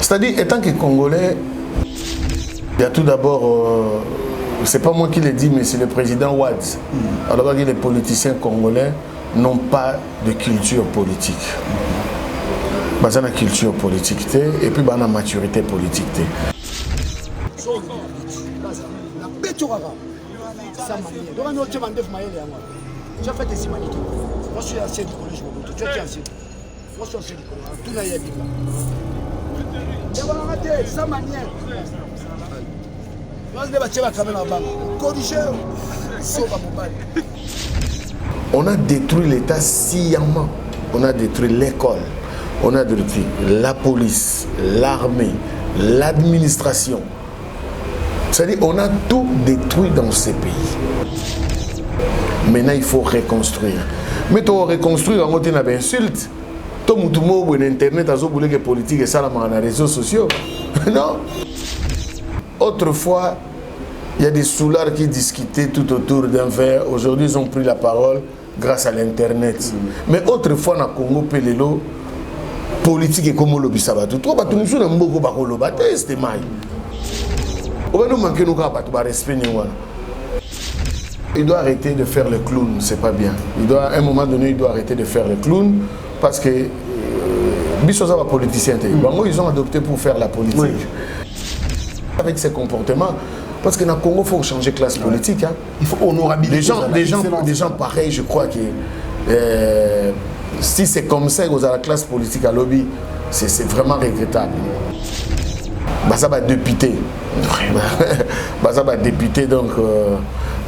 C'est-à-dire, étant que Congolais, il y a tout d'abord, c'est pas moi qui l'ai dit, mais c'est le président Ouad. Alors que les politiciens congolais n'ont pas de culture politique. Ils ont une culture politique et puis ils ont une maturité politique. On a détruit l'État sciemment. On a détruit l'école. On a détruit la police, l'armée, l'administration. C'est-à-dire on a tout détruit dans ces pays. Maintenant, il faut reconstruire. Mais tu reconstruire en mode d'insulte. Tout le monde sur Internet a dit que politique et ça dans les réseaux sociaux. Non. Autrefois, il y a des soulards qui discutaient tout autour d'un verre. Aujourd'hui, ils ont pris la parole grâce à l'Internet. Mais autrefois, dans le Congo, Pelelo, politique et comme lobby ça va tout. Trop battu nous sur un mot qu'on lobby. C'était mal. On va nous manquer nous pas tout respect ni voilà. Il doit arrêter de faire le clown, c'est pas bien. À un moment donné, il doit arrêter de faire le clown parce que Bissosa va politicien. Ils ont adopté pour faire la politique. Oui. Avec ces comportements, parce que dans le Congo, il faut changer de classe politique. Hein. Il faut honorabiliser. Des gens pareils, je crois que si c'est comme ça que vous avez la classe politique à lobby, c'est vraiment regrettable. Ça va député. Ça va député, donc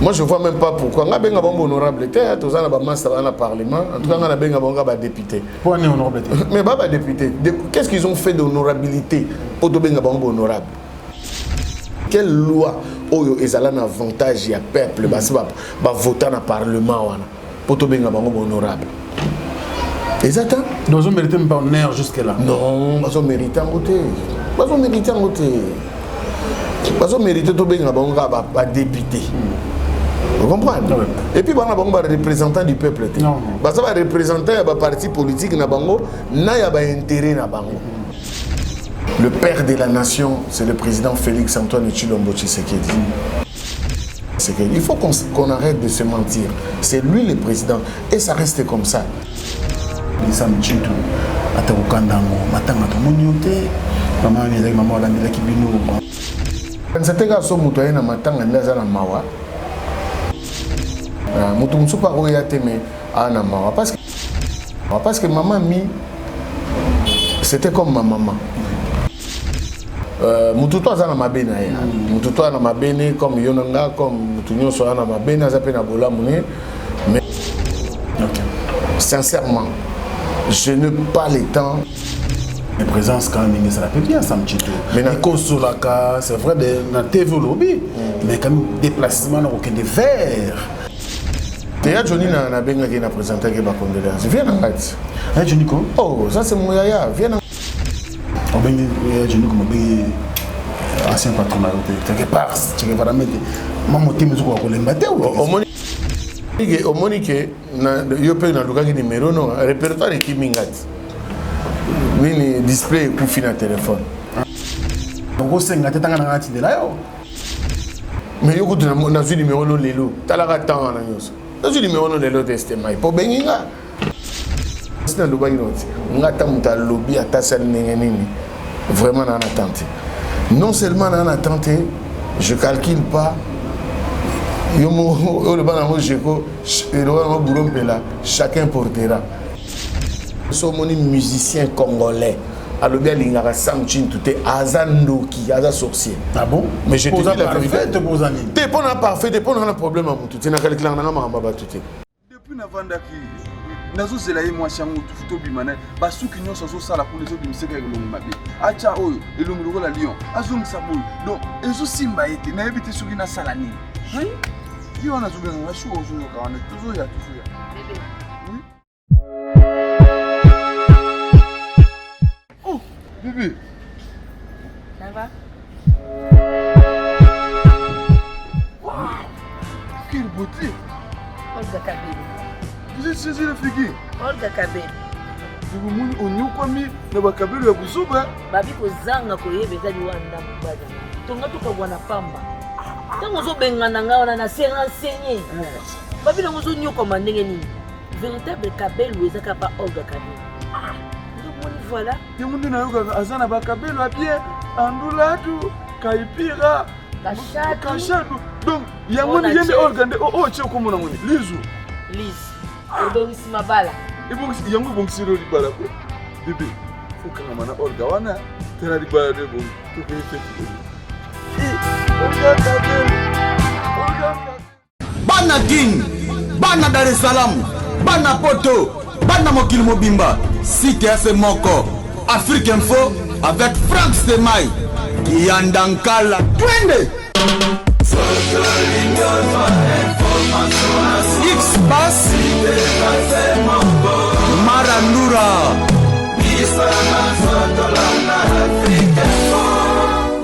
moi je ne vois même pas pourquoi. On a bien honorable, tous on a un parlement, en tout cas on a bien député. Pourquoi on est honorable? Mais député, qu'est-ce qu'ils ont fait d'honorabilité pour être honorable? Quelle loi est un avantage à peuple va voter dans le parlement pour être honorable? Exactement. Nous avons mérité même pas honneur jusque-là. Non, nous avons mérité en côté. Nous avons mérité en côté. Nous avons mérité de être député. Vous comprenez? Et puis, nous avons représentant du peuple. Nous avons représentant du parti politique, nous avons intérêt. Le père de la nation, c'est le président Félix Antoine Tshilombo Tshisekedi. Il faut qu'on arrête de se mentir. C'est lui le président. Et ça reste comme ça. Samchitu atakukandamo matanga tomonyote mama nilaki mama wala nilaki bino nzateka so mutu ayena matanga ndaza na mawa mutu musupa oya teme ana mawa parce que maman mi c'était comme ma maman mutu to azana mabene ya mutu to ana mabene comme yonanga comme mutu nyoso ana mabene azape na bolamu ne mais sincèrement je n'ai pas le temps. La présence quand même, ça peut bien, ça me dit tout. Mais c'est vrai, dans la TV lobby, mais quand même, déplacement, on n'a aucun de verre. Théa Johnny n'a pas présenté que ma condoléance. Viens en fait. Hein, Johnny quoi? Oh, ça c'est mon yaya. Viens en fait. Oh, ben, Johnny comme ancien patron là, quelque part, tu vas vraiment. Maman, tu me dis quoi, on l'a au Monique, yo pe na lukaki numéro non répertoire qui mingati. Nini display pour finir téléphone. Donc senga tetanga na ngati de la yo. Mais yo kutu na zu numéro no lelo. Talaka tanga na nyoso. Na zu numéro no lelo teste mai. Po benginga. C'est le bain noti. Ngata muta lobby atasa nini. Vraiment en attente. Non seulement en attente, je calcule pas. Chacun portera. Sommes musiciens congolais. Alors bien, il y a Samchin, tout est Azandoki, Aza sorcier. Ah bon? Mais je te dis la vérité. T'es pas parfait, t'es pas un problème à mon tout. Depuis Navandaki, nazo zelaye moi chango tout bimana, basu kinyo soso sala pour les autres bimiseka elongo mabe. Acha oyo, elongo la lion. Azong saboy. Donc, ezo simba ete na ebite soki na sala nini. Oui? On a toujours un chou aujourd'hui, on est toujours là. Bébé. Oui. Oh, bébé. Ça va? Wow. Quelle beauté. Olga Kabé. Vous êtes saisi le figuier? Olga Kabé. muni onyokwami na bakabelo ya buzuba babi kozanga koyeba eza liwanda mobada tonga tukabwana pamba ntango ozobengana nga wana na se renseigné babi nango ozonyokoma ndenge nini véritable kabelo ezaka pa Olga Kabelo ndomoni voilà yango nde nayokaka aza na bakabelo abie andulatu kaipira kashadu donc yango nde yende Olga nde otie okomona ngoni lizu lise obongisi mabala yango ebongiseli o libala ko bebe fokangama na Olga wana tena libala nde ebongi tokeyefeti Bana King, Bana Dar es Salaam, Bana Poto, Bana Mokili Mobimba, Cité Moko, Afrique Info avec Franck Stemai, Yandankala, Twende. X-Bass, Marandura,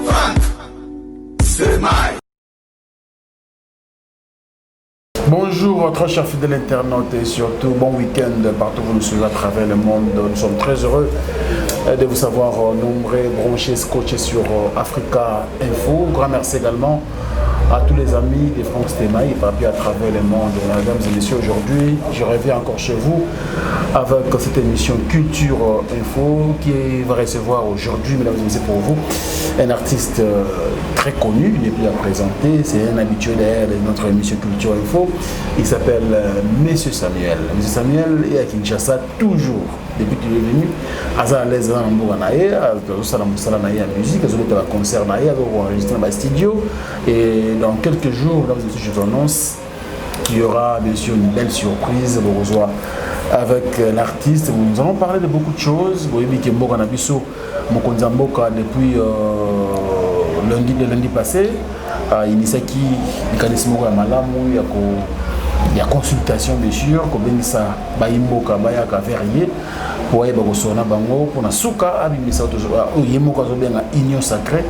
Franck Stemai. Bonjour très chers fidèles internautes et surtout bon week-end partout où vous nous suivez à travers le monde. Nous sommes très heureux de vous savoir nombreux, branchés, scotchés sur Africa Info. Un grand merci également à tous les amis de Franck Stemai éparpillés à travers le monde. Mesdames et messieurs, aujourd'hui, je reviens encore chez vous avec cette émission Culture Info qui va recevoir aujourd'hui, mesdames et messieurs, pour vous, un artiste très connu, il n'est plus à présenter, c'est un habitué d'ailleurs de notre émission Culture Info. Il s'appelle Monsieur Samuel. Monsieur Samuel est à Kinshasa toujours, depuis qu'il est venu. Aza à l'aise dans le Bouranaïe, à la musique, à un concert, à enregistrer dans le studio. Et dans quelques jours, mesdames et messieurs, je vous annonce qu'il y aura bien sûr une belle surprise. Vous reçoit avec l'artiste. Nous allons parler de beaucoup de choses. Vous voyez que Mboka Nabiso, Mokonzamboka, depuis lundi passé, il y a qui mécanisme à Malamu, il y a consultation bien sûr, comme ça, Baimboka, Bayaka, Verrier, pour aller à Bango, pour la souka, Abimisa, Yemoka, Union sacrée.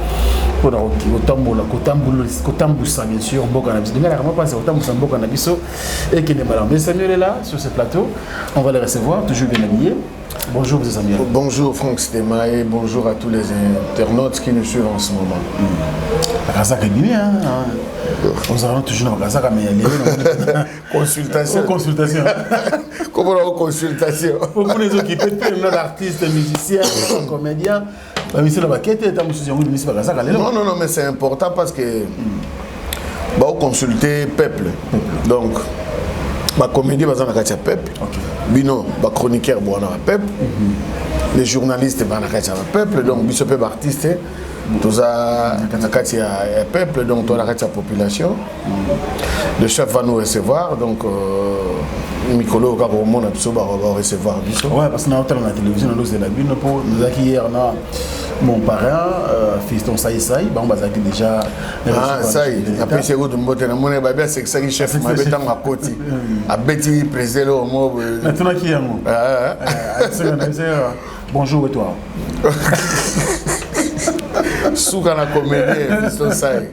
Pour Kotambusa bien sûr, Mboka Nabiso. Il y a Kotambusa Mboka Nabiso et qui est malade. Mais Samuel est là sur ce plateau. On va le recevoir, toujours bien habillé. Bonjour, M. Samuel. Bonjour, Franck Stemai. Bonjour à tous les internautes qui nous suivent en ce moment. La Kazakh est bien. Nous allons toujours dans la Kazakh, mais il y a consultation. Consultation. Comment la consultation? Pour les occupés, plein d'artistes, musiciens, comédiens. Non, non, mais c'est important parce que on consulter peuple. Donc, ma comédie va dans la peuple. Bino, ma chroniqueur va dans la peuple. Les journalistes vont dans la peuple. Donc, biso peuple artiste, tout ça, peuple. Donc, tout la population. Le chef va nous recevoir. Donc, Mikolo va recevoir. Ouais, parce que nous avons la télévision, nous avons hier mon parrain, fiston Saïsaï, bon, bah, déjà. Ah, ça y est, après c'est où de me dire, mon bébé, c'est que ça qui chef m'a bêté à côté. A bêté, président, au mot. Maintenant, qui est un mot? Bonjour, et toi? Soukana la comédie, fiston Saï.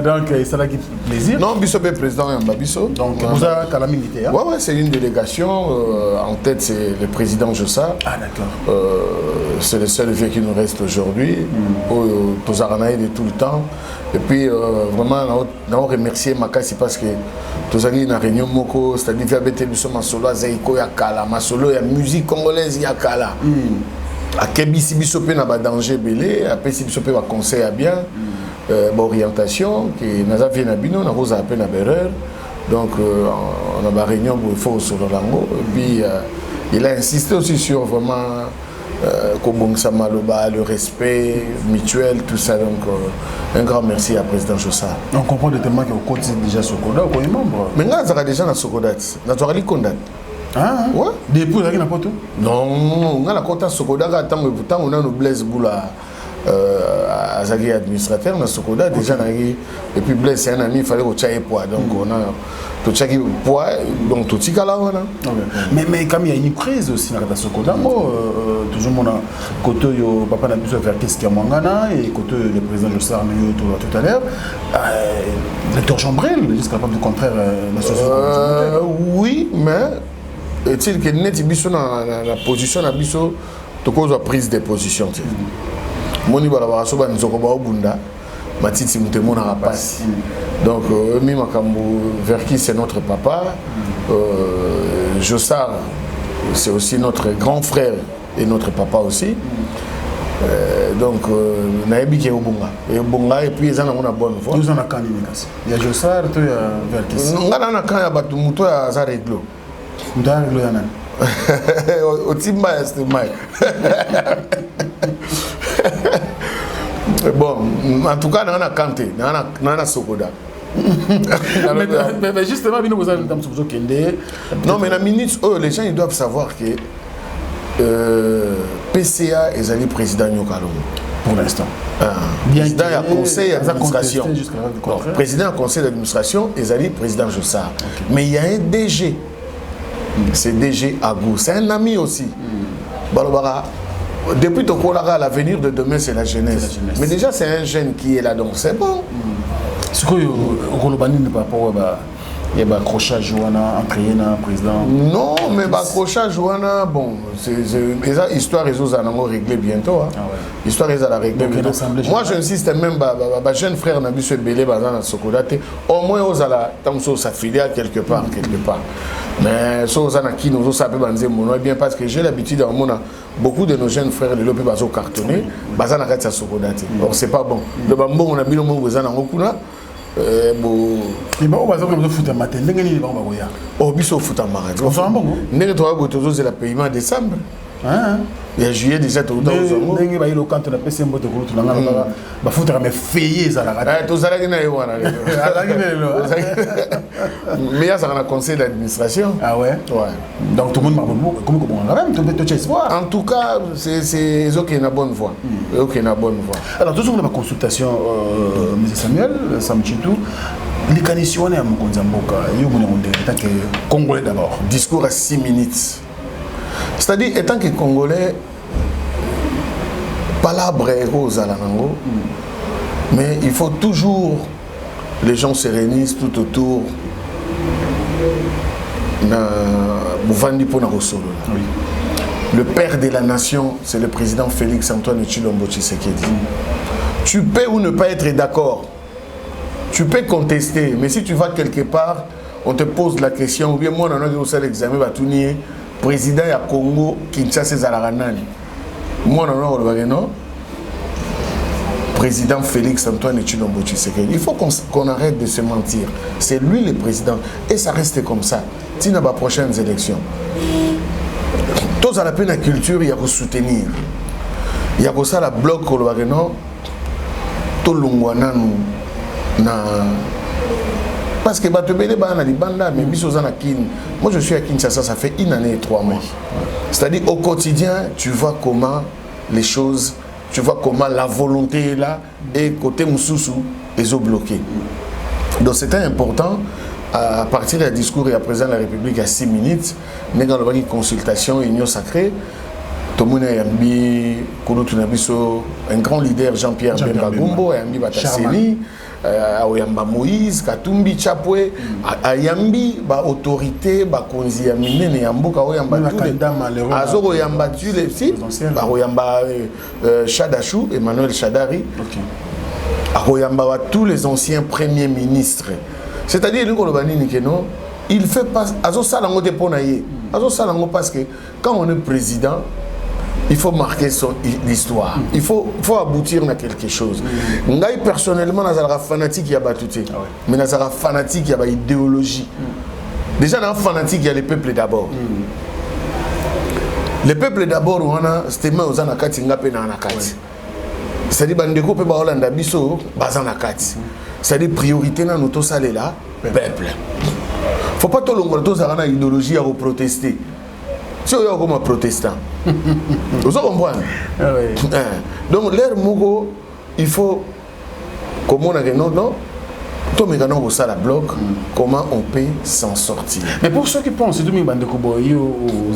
Donc, c'est là qui plaisir. Non, Bissop est président et Mbabisso. Donc, vous avez Kalamingité. Ouais, c'est une délégation. En tête, c'est le président Jossa. Ah, d'accord. C'est le seul vieux qui nous reste aujourd'hui. Tous arnaïs de tout le temps. Et puis, vraiment, nous avons remercié Makassi parce que tous les gens réunion Moko, c'est-à-dire qu'il y a des solo, Zaïko, Yakala, Masolo, il y a musique congolaise, Yakala. À Kebisi Bissopé n'a pas danger belé, après si Bissopé va conseil à bien, orientation, qui n'a pas vu Nabino, n'a pas appelé Nabereur. Donc, on a une réunion pour il faut sur le lango. Et puis, il a insisté aussi sur vraiment le respect mutuel, tout ça. Donc, un grand merci à président Jossa. On comprend de tellement qu'on continue déjà Sokoda ou qu'on est membre. Mais là, on a déjà dans Sokodat. On a déjà Kondat. Ah, ouais. Depuis, vous avez pas tout? Non, on a la Kota Sokoda, tant on a nos Blaise Boula. Azagi administrateur, on a Sokoda déjà. Et puis Blaise, c'est un ami, il fallait au Tchaï poids. Donc, on a tout Tchaï poids, donc tout Tika là. Mais comme il y a une crise aussi dans Sokoda, toujours mon côté, papa n'a pu se faire qu'est-ce qu'il y a Mangana et côté le président Jossar tout à l'heure. Le Torchon brûle, jusqu'à pas du contraire, la société. Oui, mais est-il que net biso na position na biso to cause prise de position tu moni bala ba so ba nzoko ba obunda matiti mutemo na rapasi donc mi makambo Verki c'est notre papa Jossar c'est aussi notre grand frère et notre papa aussi donc nayebi ke obunga et puis ezana mona bonne voix tous en a kandikas il y a Jossar to ya Verki ngana na kan ya batu muto ya za réglo ndanglo yana otimba este mai bon en tout cas nana kanté nana sokoda mais justement vous avez dans ce kende non mais la minute les gens ils doivent savoir que PCA est allé président Nyokalongo pour l'instant président du conseil d'administration président du conseil d'administration est allé président Jossar mais il y a un DG c'est DG Agou c'est un ami aussi Balobara depuis Tokolara l'avenir de demain c'est la jeunesse mais déjà c'est un jeune qui est là donc c'est bon ce que Rolobani ne pas il y a un accrochage entraîné dans président. Non, mais accrochage bon, c'est histoire ils ont réglé bientôt. Hein. Ah ouais. Histoire ils ont réglé bientôt. Moi j'insiste même jeune frère n'a vu belé dans Sokodate au moins aux ala tant sa filiale quelque part. Mais so za na qui nous savons banzer mon bien parce que j'ai l'habitude à mon beaucoup de nos jeunes frères de l'opé bazo cartonné bazana kati Sokodate. Or c'est pas bon. Le bambo on a mis le mot aux ana ngokuna il va au foot matin ndenge ba ya au biso foot matin on va bon ndenge to ba tozo c'est la paiement en décembre il y a juillet déjà tout dans ndenge ba ilo quand on a payé mbote ko tuna ngala ba foot mais fayé ça la to zala kina yo wana mais il y a ça dans le conseil d'administration ah ouais donc tout le monde m'a beaucoup comme on a même to espoir en tout cas c'est OK na bonne voie OK na bonne voie alors toujours la consultation M. Samuel Samchitou les canisione à Mokonza Mboka yo mona on tant que congolais d'abord discours à 6 minutes c'est-à-dire étant que congolais palabre rose à la nango mais il faut toujours les gens se réunissent tout autour na Bouvandi pour na Rosolo. Le père de la nation, c'est le président Félix Antoine Tshilombo Tshisekedi. Tu peux ou ne pas être d'accord. Tu peux contester, mais si tu vas quelque part, on te pose la question, ou bien moi, on a eu l'examen, président ya Congo, Kinshasa, Zalaranani. Moi, on a eu non. Président Félix Antoine Tshilombo Tshisekedi. Il faut qu'on arrête de se mentir. C'est lui le président. Et ça reste comme ça. Tina ba prochaines élections. Tous à la peine la culture, il y a que soutenir. Il y a que ça la bloc non. Tout le monde na parce que batebele bana di banda mais biso na kin. Moi je suis à Kinshasa, ça fait 1 année et 3 mois. C'est-à-dire au quotidien, tu vois comment les choses, tu vois comment la volonté est là et côté Moussoussou, ils ont bloqué. Donc c'était important à partir du discours et à présent de la République à 6 minutes, nous avons une consultation, une union sacrée. Tout le monde a yambi, un grand leader Jean-Pierre Bemba Gumbo, Yambi Bataseni, Oyamba Moïse, Katumbi Chapwe, Ayambi, ba autorité, ba konzi yamine ne yamboka Oyamba tous Azoro Oyamba tu les si, ba Oyamba Chadachou, Emmanuel Chadari, Oyamba tous les anciens premiers ministres. C'est-à-dire il fait pas Azo Salango de Ponaye. Azo Salango parce que quand on est président, il faut marquer l'histoire. Il faut aboutir à quelque chose. Ngai personnellement, nazara fanatique il y a batouté. Mais nazara fanatique il y a idéologie. Déjà dans fanatique il y a les peuples d'abord. Les peuples d'abord on a c'était mais aux anakati ngapé na anakati. C'est-à-dire bandeko pe ba Hollanda biso bazanakati. C'est-à-dire priorité dans notre salé là, peuple. Faut pas tout le monde tous avoir une idéologie à protester. Si on est comme protestant, vous comprenez? Donc l'air Mogo, il faut comme on a non Tout le monde a la bloc, comment on peut s'en sortir. Mais pour ceux qui pensent, vous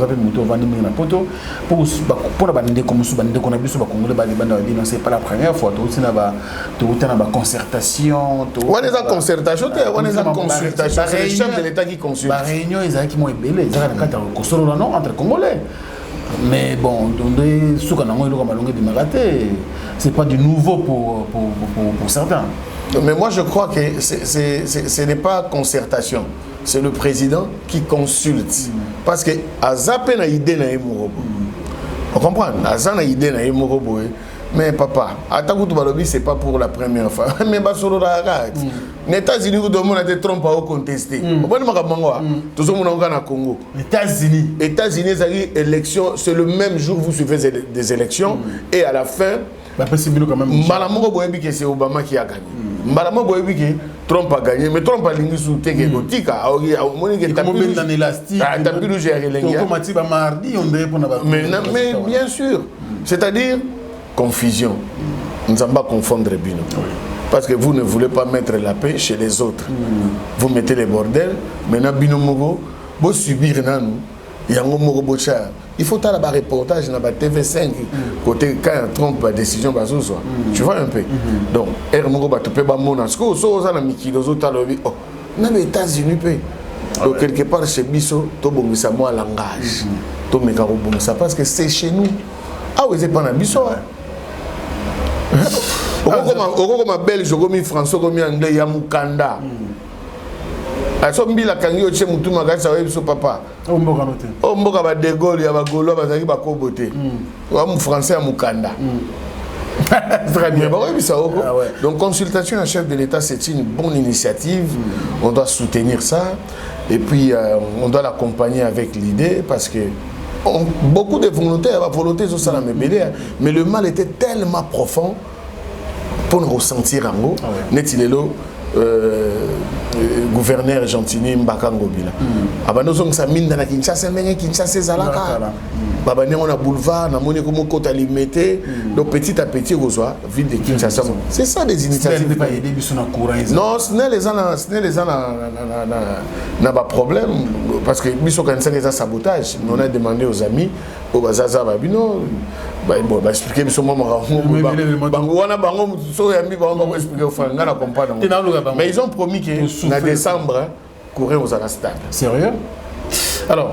avez mis moto vendre na poto pour la bande comme sous bande qu'on a vu sur Congolais c'est pas la première fois tout na ba concertation on est en concertation on est en consultation c'est le chef de l'état qui consulte la réunion ils a qui m'ont belé ils ont quatre consolo non entre Congolais mais bon donde souka na ngolo comme longue de c'est pas du nouveau pour certains. Mais moi je crois que ce n'est pas concertation, c'est le président qui consulte. Parce que Azapé na idée na Emorobo. On comprend, Azan na idée na Emorobo. Mais papa, Atakou Balobi c'est pas pour la première fois. Mais Basolo Ragat. Les États-Unis où tout le monde a été trompé à contester. Vous voyez tout le monde a Congo. États-Unis élection, c'est le même jour où vous suivez des élections et à la fin Malamoko Boyebi que c'est Obama qui a gagné. Malamo Boyebi que Trump a gagné, mais Trump a ligné sous Teke Gotika. Mais bien sûr, c'est-à-dire confusion. Nous n'allons pas confondre Bino. Parce que vous ne voulez pas mettre la paix chez les autres. Vous mettez les bordels, maintenant Bino Mogo, vous subir Nanou. Il faut faire un reportage dans la TV5 côté quand Trump a décision tu vois un peu donc dans les États-Unis donc quelque part chez Bisso to bongisa moi langage to meka bongisa parce que c'est chez nous ah oui c'est pas na Bisso comme belge comme français comme anglais ya mukanda Asombi la kangi oche mutu makasa wa biso papa. O mboka ba de Gaulle ya ba Gaulois bazaki ba kobote. Wa mu français ya mukanda. Très bien. Donc consultation à chef de l'État c'est une bonne initiative. On doit soutenir ça et puis on doit l'accompagner avec l'idée parce que beaucoup de volontaires sont ça la mais le mal était tellement profond pour nous ressentir en haut. Netilelo gouverneur Gentini Mbakango Bila. Abanozo sa mine na Kinshasa ndenge Kinshasa zalaka. Baba on a boulevard na moni comme kota limité donc petit à petit reçoit ville de Kinshasa. C'est ça des initiatives. Non, ce n'est les gens n'a pas problème parce que biso quand c'est un sabotage. On a demandé aux amis au bazaza babino bon expliquer biso moi bango wana bango so yambi bango expliquer au fanga na comprendre. Mais ils ont promis que en décembre courir aux stade. Sérieux? Alors,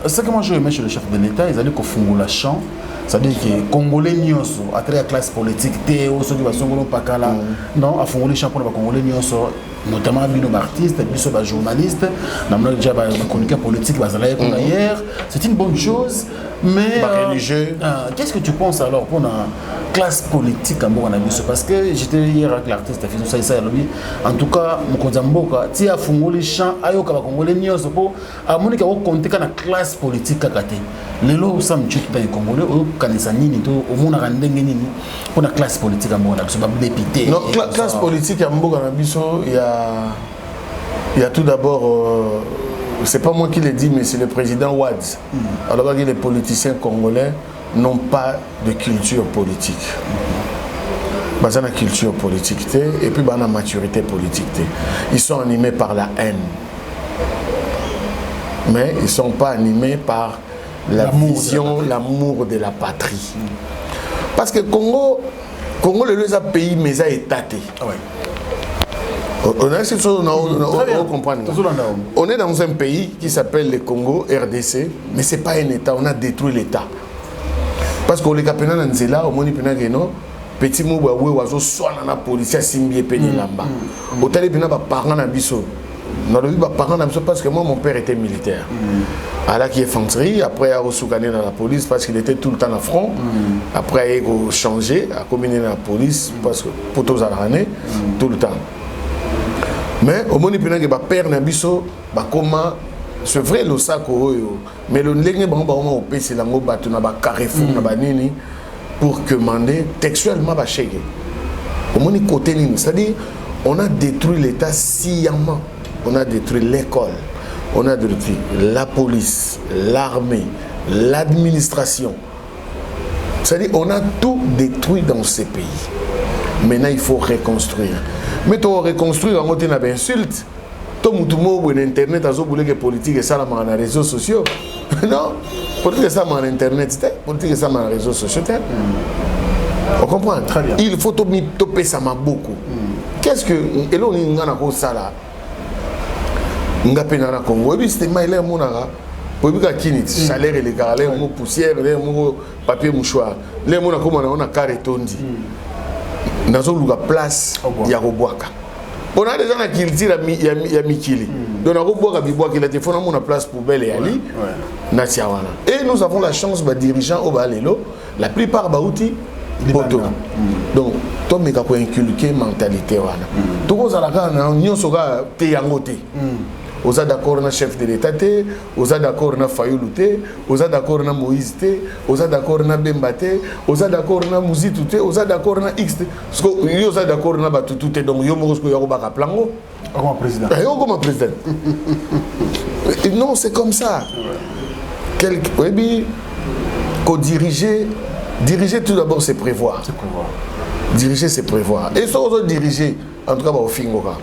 ce que moi je remets chez le chef de l'État, ils allaient qu'au la champ, c'est-à-dire que les Congolais nyonso, à travers la classe politique, Théo, ceux qui vont s'envoler pas là, non, à fond les champs pour les Congolais nyonso, notamment nos artistes, nos journalistes, nos déjà chroniqueurs politiques, hier, c'est une bonne chose, mais qu'est-ce que tu penses alors pour la classe politique en Bourg-en-Abisso? Parce que j'étais hier avec l'artiste, en tout cas, Mkonzamboka, si à fond les champs, ayoka Congolais nyonso pour à mon état, on compte quand la classe politique a gâté. Les lots sont tués dans les Congolais, au Kanisani, au monde a rendu pour la classe politique en Bourg-en-Abisso, député. Non, classe politique en Bourg-en-Abisso, il y a tout d'abord, c'est pas moi qui l'ai dit, mais c'est le président Ouad. Alors que les politiciens congolais n'ont pas de culture politique. Ils ont une culture politique et puis ils ont une maturité politique. Ils sont animés par la haine. Mais ils ne sont pas animés par la vision, l'amour de la patrie. Parce que Congo le pays, mais ça est tâté. On a cette chose, on comprend. On est dans un pays qui s'appelle le Congo, RDC, mais ce n'est pas un État, on a détruit l'État. Parce qu'on est capable de là, au monde petit mot oiseau soit dans la police à Simbié Pénilamba. Au téléphone, parents d'Abisso. Parce que moi, mon père était militaire. À la qui est infanterie, après il a reçu-gagné dans la police parce qu'il était tout le temps à front. Après il a changé, a combiné dans la police parce que pour tous les tout le temps. Mais au moment où il y a un père Nabiso, comment c'est vrai le sac mais le lenge au pays c'est l'ango batu na ba carrefour na ba nini pour commander textuellement ba chèque. Au moment côté nini, c'est-à-dire on a détruit l'État sciemment. On a détruit l'école, on a détruit la police, l'armée, l'administration. C'est-à-dire on a tout détruit dans ces pays. Maintenant il faut reconstruire. Mais tu reconstruire en une insulte. Tout le monde sur Internet a voulu que politique et ça dans les réseaux sociaux. Non, politique et ça dans Internet, politique et ça dans les réseaux sociaux. On comprend. Très bien. Il faut topper ça beaucoup. Qu'est-ce que et là on a encore ça là. Ngapena na Congo. Et puis c'était maïlé monara. Pour que kini chaleur et les galets, mon poussière, les mon papier mouchoir. Les mon a comme on a carré tondi. Nazo luga place ya Roboaka. On a déjà qui tire ya Mikili. Donc on a Roboaka biboaka il a téléphone on a place poubelle et ali. Natiawana. Et nous avons la chance ba dirigeants au Balelo, la plupart baouti poto. Donc toi mais ka ko inculquer mentalité wana. To ko za la kana nyonso ga te yangote. Vous êtes d'accord avec le chef de l'État, vous êtes d'accord avec Fayoulou, vous êtes d'accord avec Moïse, vous êtes d'accord avec Bemba, vous êtes d'accord avec Mouzitou, vous êtes d'accord avec X. Parce que vous êtes d'accord avec tout, donc vous êtes d'accord avec Plango. Comme président. Comme président. Non, c'est comme ça. Diriger tout d'abord, c'est prévoir. Diriger, c'est prévoir. Et si vous diriger, en tout cas, au Fingoka.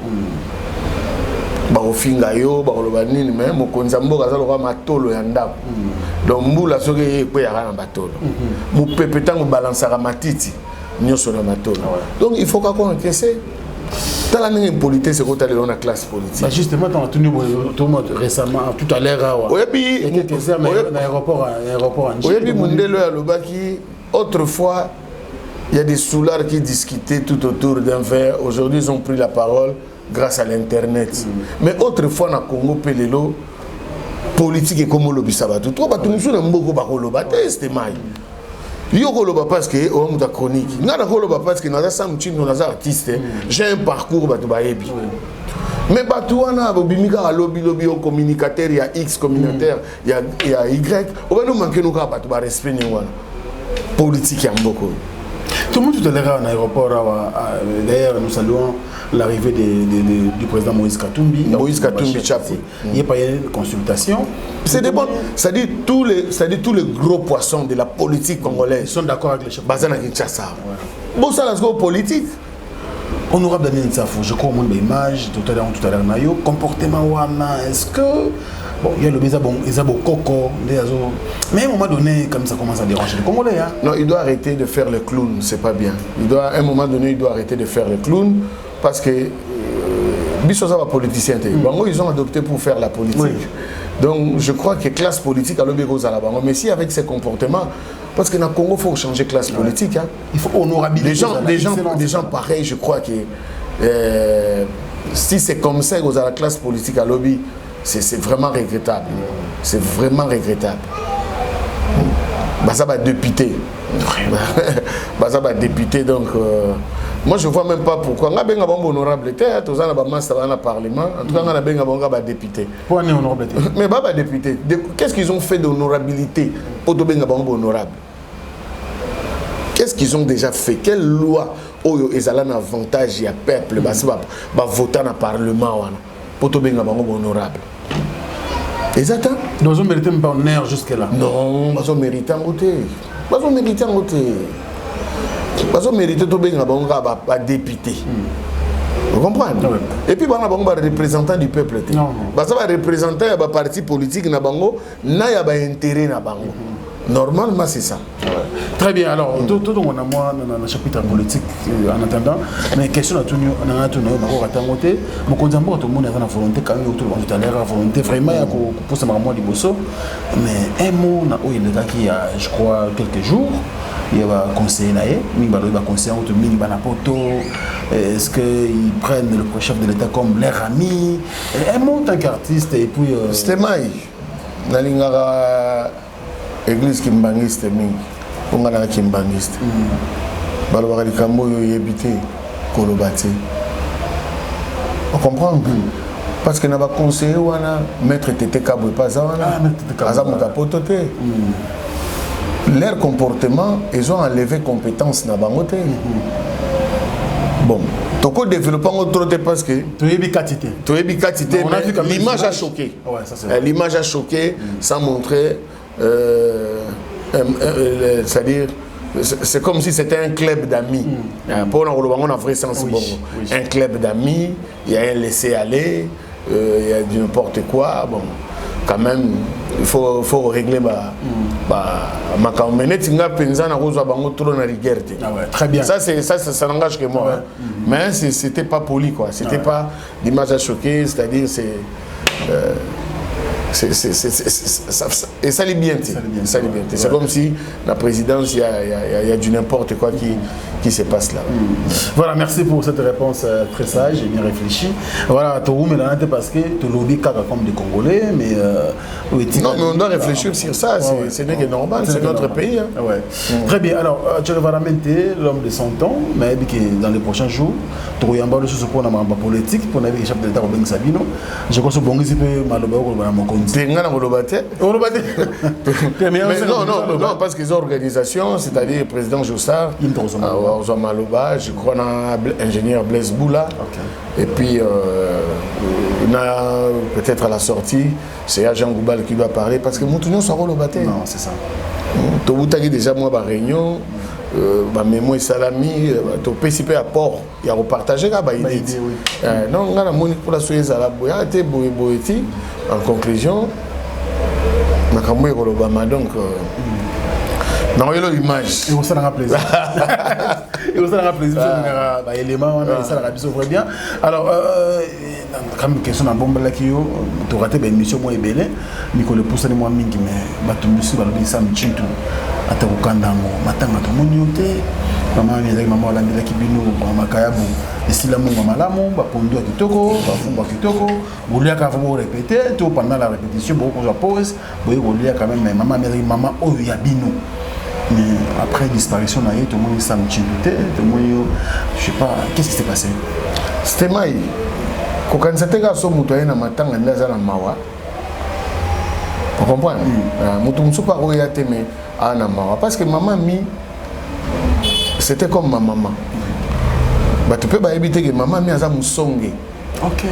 Barofinga yo bakoloba nini mais mokonza mboka azaloka matolo ya ndako donc mbula soki ekwe ya na batolo mupepe tango balansaka matiti nyoso na matolo donc il faut qu'on encaisse tala ningi politique c'est quand on a classe politique bah justement dans tout le récemment tout à l'heure ouais puis l'aéroport ouais puis Mundelo ya lobaki autrefois il y a des soulards qui discutaient tout autour d'un verre aujourd'hui ils ont pris la parole grâce à l'internet. Mais autrefois na Congo pelelo politique et comme le bisabatou. Toi ba tumusu na mboko ba koloba c'était mai. Yo koloba parce que on a chronique. Na koloba parce que na ça mutino na artiste. J'ai un parcours ba to ba yebi. Mais ba to wana ba bimika lobby au communicateur ya X communautaire ya Y. On va nous manquer nous ba to ba respect ni wana. Politique ya mboko. Tout le monde tout à l'heure en aéroport, d'ailleurs nous saluons l'arrivée du président Moïse Katumbi. Moïse Katumbi Chapo. Il n'y a pas eu de consultation. C'est des bons. C'est-à-dire tous les gros poissons de la politique congolaise sont d'accord avec les chefs. Bazana Kinshasa. Bon, ça la politique. Honorable Daniel Nsafou, je crois au monde d'image, tout à l'heure, Nayo, comportement wana, est-ce que. Bon, il y a le Bézabon, Coco, mais à un moment donné, comme ça commence à déranger les Congolais. Hein? Non, il doit arrêter de faire le clown, c'est pas bien. À un moment donné, il doit arrêter de faire le clown parce que Bissosa va politicien. Ils ont adopté pour faire la politique. Oui. Donc, je crois que classe politique à l'Obégo Zalabango. Mais si avec ces comportements, parce que dans le Congo, il faut changer de classe politique. Hein. Il faut honorabiliser. Des gens pareils, je crois que si c'est comme ça que la classe politique à l'Obégo, c'est vraiment regrettable. C'est vraiment regrettable. Ça va député. Ça va député, donc... moi, je ne vois même pas pourquoi. On a bien honorable, on a un parlement, en tout cas, on a bien député. Pourquoi on est honorable? Mais pas député. Qu'est-ce qu'ils ont fait d'honorabilité pour bien honorable? Qu'est-ce qu'ils ont déjà fait? Quelle loi ils ont un avantage à peuple va voter dans le parlement pour bien honorable? Exactement. Nous avons mérité même pas honneur jusque-là. Non, nous avons mérité en côté. Nous avons mérité en côté. Nous avons mérité de bien député. Vous comprenez? Et puis, nous avons un représentant du peuple. Non. Nous avons un représentant d'un parti politique, nous avons un intérêt. Normalement, c'est ça. Très bien. Alors, tout on a moi dans le chapitre politique en attendant. Mais question à tout le monde, tout le monde a la volonté quand même tout à l'heure, la volonté vraiment pour ça moi du bosso. Mais un mot où il y a, je crois, quelques jours. Il y a un conseiller là, il y a un conseiller autour de Banapoto. Est-ce qu'ils prennent le chef de l'État comme leur ami? Un mot en tant qu'artiste et puis. C'était Maï. Église kimbangiste mingi ponga na kimbangiste balobaka likambo oyo yebite koloba te on comprend parce que na ba conseiller wana maître Tete Kabwe pas wana aza motapoto te leur comportement ils ont enlevé compétence na bango te bon toko développant trop parce que l'image a choqué. L'image a choqué sans montrer c'est-à-dire c'est comme si c'était un club d'amis. Pour on a vrai sens. Un club d'amis, il y a un laisser-aller, il y a du n'importe quoi. Bon, quand même, il faut régler ma caménette. Très bien. Ça n'engage que moi. Mais c'était pas poli, quoi. C'était pas l'image à choquer, c'est-à-dire et ça l'est bien. C'est comme si la présidence, il y a du n'importe quoi qui se passe là. Voilà, merci pour cette réponse très sage et bien réfléchie. Voilà, parce que tu lobby comme des Congolais, mais non, mais on doit réfléchir sur ça. Ce n'est que normal, c'est notre pays. Hein. Ouais. Très bien. Alors, tu vas ramenter l'homme de 100 ans, mais dans les prochains jours, tu vas y avoir le chose pour la politique, pour le chef de l'État Robin Sabino. Je pense que bon, c'est non, parce qu'ils ont organisation, c'est-à-dire le président Jossard, Maloba, je crois l'ingénieur Blaise Boula, et puis on a peut-être à la sortie, c'est Jean Goubal qui doit parler, parce que Moutounon sera au bâtiment. Non, c'est ça. Tu as déjà moi ma réunion. Mémo et Salami, tu peux participer à port, il y a repartagé là, non, on a moni pour la soirée à la boyate, boyeti. En conclusion, on a Obama donc. Non, il y a l'image. Et vous ça n'a plaisir. Et vous ça n'a plaisir. Élément, ça n'a pas bien. Alors, comme question dans bombe là qui tu raté une émission moi ebelé, Nicolas pousse moi mingi mais batu musu balobi ça mchintu ata ukanda ngo matanga to monyote maman ni maman la ndela kibino kwa makayabu esila mungu malamu ba pondu kitoko ba fumba kitoko bolia ka vraiment répéter tout pendant la répétition beaucoup de pause boye bolia quand même maman oyo ya bino. Mais après disparition, tout le monde s'est mouché, tout le monde, je sais pas, qu'est-ce qui s'est passé? C'était maï. Quand on s'était gars sur Moutoué, na matanga ndaza na mawa. Vous comprenez? Moutou pas royauté mais à na mawa parce que maman mi, c'était comme ma maman. Bah tu peux pas éviter que maman mi aza musonge. Ok.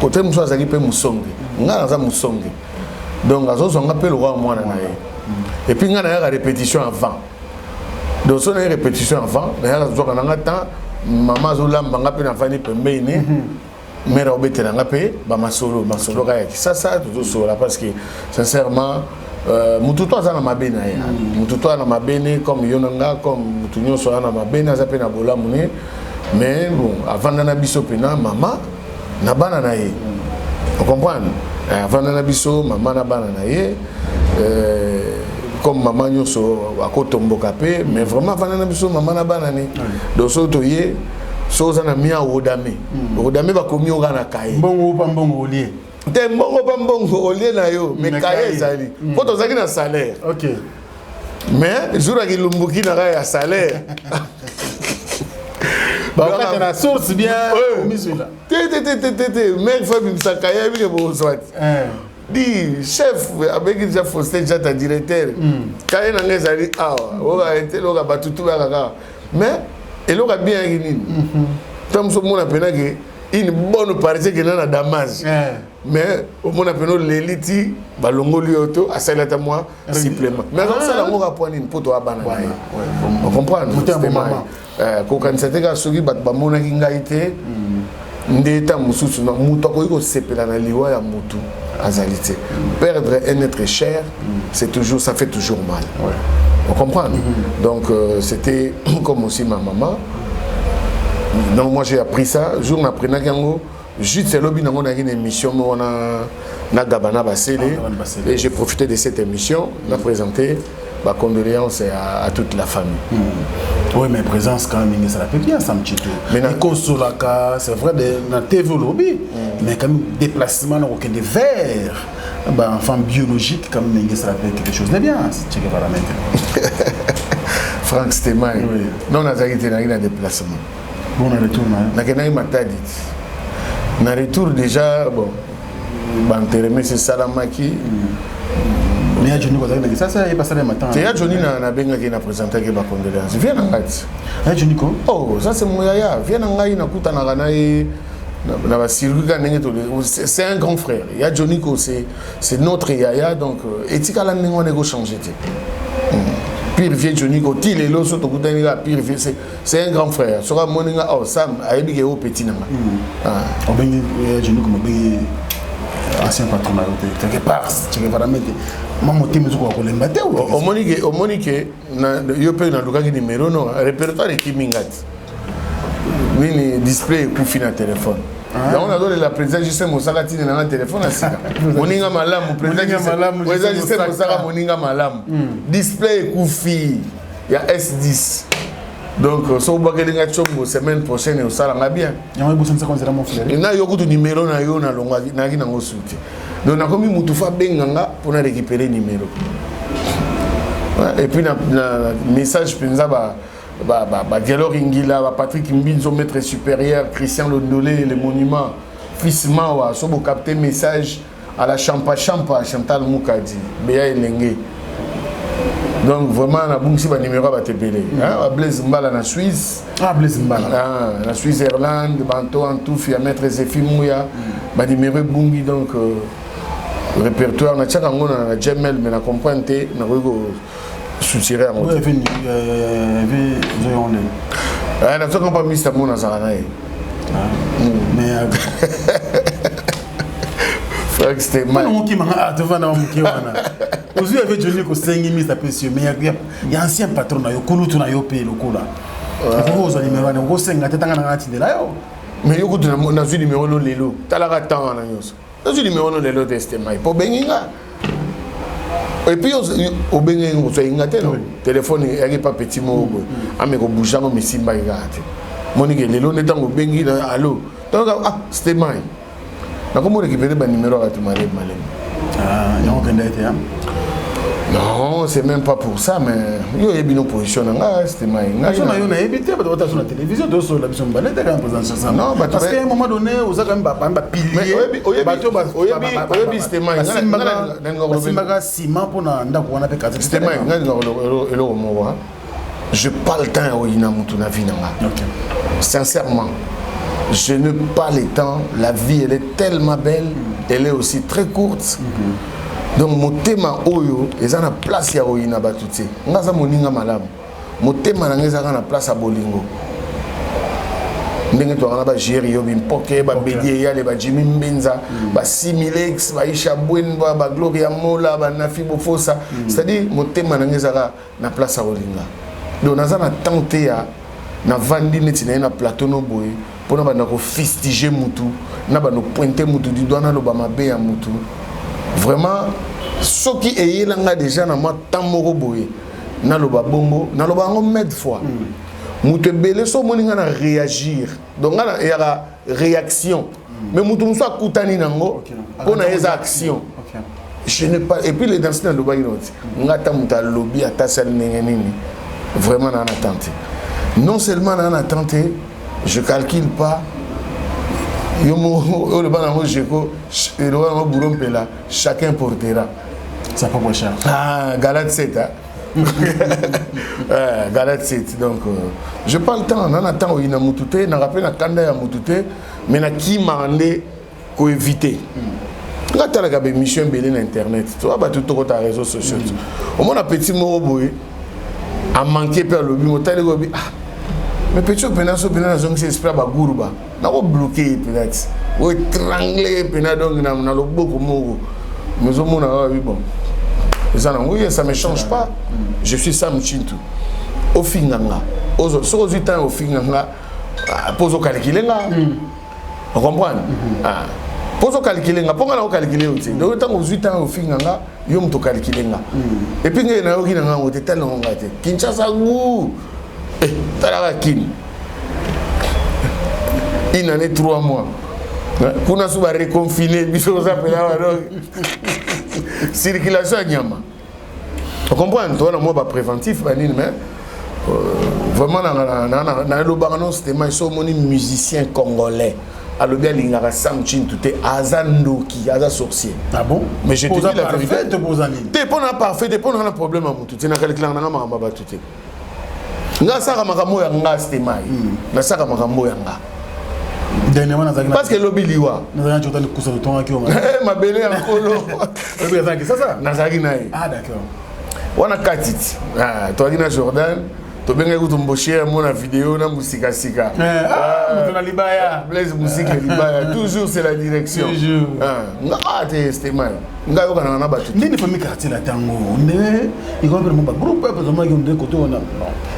Côté mousso azali pe musonge. Nga aza musonge. Donc azo zonga pe le roi moi na nae. Et puis, il y a une répétition avant. Donc, si on a une répétition avant, il y a un temps, maman Zola m'a fait un enfant qui est mais Robert n'a pas ma solo. Ça, tout ça, parce que, sincèrement, Moutouto a ma bene. Moutouto a ma bene, comme Yonanga, comme Moutounio soit ma bene, ça peut bola mouné. Mais bon, avant d'en abisso pena, maman n'a pas naïe. Vous comprenez? Avant d'en abisso, maman n'a pas naïe. Comme maman nyoso akotombo kapé mais vraiment vanana biso maman na banani donc so toye so za na mia odame odame ba komi oga na kai mbongo pa mbongo olie te mbongo pa mbongo olie na yo mais kai ezali poto zaki na salaire OK mais jour aki lumbuki na ya salaire ba ka na source bien misula mec fa bimsa kai bi ke bo swat dit chef avec déjà Faustin déjà ta directeur quand il a les ali on va arrêter on va battre tout là mais il aura bien gagné comme ce monde appelle que une bonne partie que dans Damas mais au monde appelle l'élite balongo lioto à celle là moi supplément mais comme ça on va prendre une poto à banana on comprend quand c'était que celui bat ba mona kingaité ndeta mususu na muto ko iko sepela na liwa ya mutu azalité. Perdre un être cher, c'est toujours, ça fait toujours mal. Ouais. On comprend. Donc c'était comme aussi ma maman. Donc moi j'ai appris ça. Jour après Nagango, juste c'est lobby dans une émission où on a Nagabana Basele et j'ai profité de cette émission, on a présenté ma condoléances à toute la famille. Oui, mais présence quand même, ça fait bien, ça me dit tout. Mais c'est vrai, dans la TV lobby, mais quand même, déplacement, aucun des verres, enfant biologique, quand même, ça fait quelque chose de bien, c'est ce que va la mettre. Franck Stémaï, non, on a été dans un déplacement. Bon, on a retour, on a retour déjà, bon, on c'est Salamaki. Mais il y a ça, ça est passé le matin. Il y a Johnny qui a présenté qui va condoléances. Viens en fait. Johnny quoi? Oh, ça c'est mon yaya. Viens en fait, c'est un grand frère. Il y a Johnny c'est notre yaya donc éthique à la on est changé. Pire vieux Johnny Koti les lots sont au bout d'un pire vieux c'est un grand frère sera moninga oh Sam ayebi ke au petit nanga ah ben Johnny comme ben ancien patron là quelque part tu vas mettre maman timi zuko ko lembate au monique na yo pe na luka ki numéro non répertoire qui mingati nini display ku fina téléphone. Donc on a donné la présidence juste Mosaka tine na téléphone asika. Moninga malamu président juste Mosaka moninga malamu. Display kufi ya S10. Donc so bakelinga chombo semaine prochaine au sala bien. Yama bosanza konzera mon frère. Na yo kutu numéro na yo na longa na ki na ngosuti. Donc na komi mutu fa benganga pour na récupérer numéro. Et puis na message penza Diallo Ringila, Patrick Mbinzo, maître supérieur, Christian Londolé, les monuments, Fils Mawa, Sobo capté message à la Champa Chantal Moukadi, Béa Elenge. Donc vraiment, on a bon si le numéro va te payer. Blaise Mbala en Suisse. Ah, Blaise Mbala. En Suisse, Irlande, Banto, Antouf, il y a maître Zéphine Mouya, le numéro Bungi, donc répertoire, on a tchak angon, on a Jamel, mais on a compris, on a soutirer à mon oui, on a tout pas mis ça mon azaranaï mais frère c'était mal on qui m'a devant na muki wana ozu avait Johnny ko 5000 tapesio mais il y a ancien patron na yo kulutu na yo pe lokola ko ozo numéro wana ko senga tetanga na ngati la yo mais yo kutu na zu numéro no lelo talaka temps na nyos na zu numéro no lelo teste mai po benginga. Et puis, au Bénin, on a un téléphone, il n'y a pas petit mot. Mais on bouge, on me simba. Monique, les lots n'étant au Bénin, allô. Donc, c'était moi. Comment récupérer le numéro à tout malade? Ah, il y a aucun été. Non, c'est même pas pour ça, mais il y a une position. C'était moi. On a évité de la télévision, de la vision balade, non, parce qu'à un moment donné, vous avez quand même pilier. C'était moi. Je n'ai pas le temps sincèrement, je n'ai pas le temps. La vie, elle est tellement belle, elle est aussi très courte. Donc mon thème oyo eza na place ya oyina batuti ngaza moninga malamu mon thème na ngeza na place ya bolingo ndenge to na ba jeri yo bimpoke ba bedie ya le ba Jimmy Mbenza ba Similex ba Isha Bwenba ba Gloria Mola ba Nafi Bofosa c'est-à-dire mon thème na ngeza na place ya olinga donc naza na tenter ya na vandi neti na plateau no boy pona ba na ko fustiger mutu na ba no pointer mutu du doigt na lo ba mabe ya mutu. Vraiment, ce qui est là déjà dans ma tamoro boye, na lo babongo, na lo bango med fois. Mouté belé so moninga na réagir. Donc il y a réaction. Mais moutou moussa koutani nango, pour eza action. Je n'ai pas et puis les danseurs de baïnoti. Ngata mouta lobby à tasel nengenini. Vraiment en attente. Non seulement en attente, je calcule pas. Chacun portera. Ça pas moins cher. Ah, Galate 7. Galate 7. Donc, je n'ai pas le temps. On attend où il y a Moutouté. On rappelle la Kanda ya Moutouté. Mais qui m'a demandé qu'on éviter. Quand tu as une mission sur Internet, tu vois, tout le monde a réseaux sociaux. Au moins, un petit mot a manqué par le but. Mais petit peu de temps, c'est esprit de Gourouba. On a bloqué peut-être. On a étranglé peut-être dans le beaucoup mais au moins bon. Oui, ça ne me change pas. Je suis Sam Chintu. Au finanga. Sur le temps au finanga, pose au calculer là. On comprend. Pose au calculer là. Pourquoi on calculer aussi? Donc tant aux 8 ans au finanga, yom to calculer là. Et puis il y a un qui n'a pas été tellement engagé. Kinshasa gou. Tarakine. Une année 3 mois. Pour nous reconfiner, circulation à Nyama. On comprend, toi, on a préventif, mais vraiment, on a un musicien congolais. Alors bien, il y a Sam Chin, tout est Azando qui a sorcier. Ah bon? Mais je te dis la vérité. T'es pas parfait, t'es pas un problème à tout. Tu n'as qu'à l'éclair, on a tout. Nasaka makambo ya nga stemai. Nasaka makambo ya nga. Parce que lobby liwa. Nazaki chota kusa le ton aki o. Ma belle en kolo. Lobby azaki ça. Nazaki nae. Ah d'accord. On a 4 titres. Toi, tu as Jordan. Tu as bien embauché mon vidéo dans Musika Sika. Blaise Musique Libaya. Toujours c'est la direction. Toujours. C'était mal. Nga yo kana na batu. Ndine famille quartier la tango. Ne, il comprend mon groupe parce que moi qui on côté on a.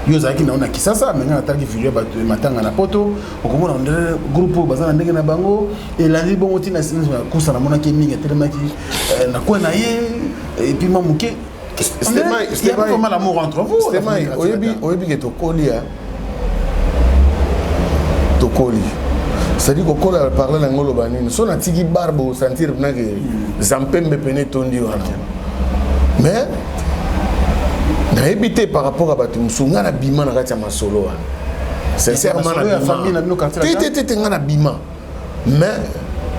Yo zaki na on a kisasa mais na tarki vidéo batu matanga na poto. Okomona on groupe bazana ndenge na bango et la li bon tina sinza kusa na mona ki mingi tellement ki na kwa na ye et puis mamuke. C'était pas l'amour entre vous. C'était mal. Oyebi que tokoli a. Tokoli. C'est-à-dire que quand on parle de l'angolo banine, son atigi barbe sentir que zampembe pene tondi wana. Mais na évité par rapport à batumsu ngana bima na kati ya masolo wana. Sincèrement na famille na bino quartier. Tete ngana bima. Mais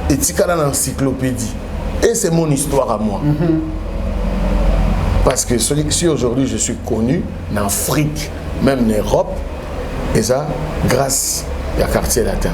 etikala na encyclopédie. Et c'est mon histoire à moi. Parce que si aujourd'hui je suis connu en Afrique, même en Europe, et ça grâce à quartier latin.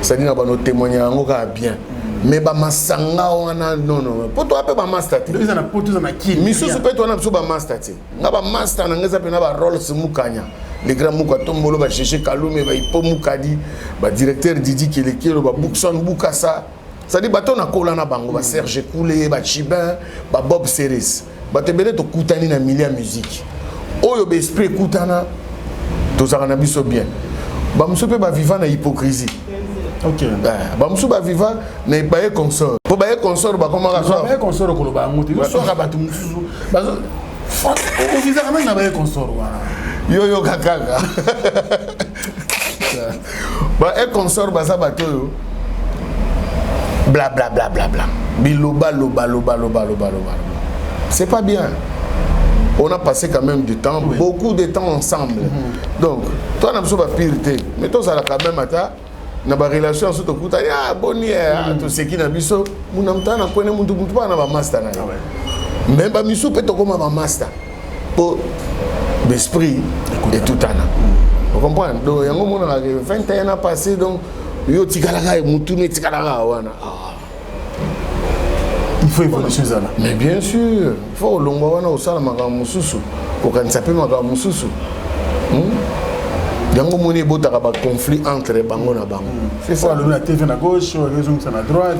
C'est-à-dire que nos témoignages sont bien. Mais masanga wana non. Pour toi pe master. Ils en a pour tous en a qui. Misu super toi na biso master te. Ngaba master na ngeza pe na ba Rolls Mukanya. Les grands muka tombolo ba chercher Kalume ba ipo Mukadi, ba directeur Didi Kelekelo ba Bookson Bukasa. C'est-à-dire bato na kola na bango ba Serge Koulé, ba Chibin, ba Bob Series. Batebele to kutani na milia musique oyo be esprit kutana to zakana biso bien ba musope ba vivant na hypocrisie. OK ba muso ba vivant na baye consort po baye consort ba koma ka so baye consort ko lo ba ngoti so ka batu mususu ba o visa kana na baye consort wana yo kakaka ba e consort ba sa bato yo bla bla bla bla bla biloba loba. C'est pas bien. On a passé quand même du temps, beaucoup de temps ensemble. Donc, toi, on a besoin de pire. Mais toi, ça a quand même été. Na ba relation sur to kuta ya boni to seki na biso munamta na kwene muntu pa na ba master na. Mais ba miso pe to koma ba master. Pour l'esprit et tout ana. Vous comprenez? Donc yango mona 21 ans passé donc yo tikala ga mutu ne tikala ga wana. Il faut évoluer ça là. Mais bien sûr, il faut longwa au sala makambo mususu. Ko kanisa pe makambo mususu. Yango moni botaka ba conflit entre bango na bango. C'est ça le TV na gauche, raison ça na droite.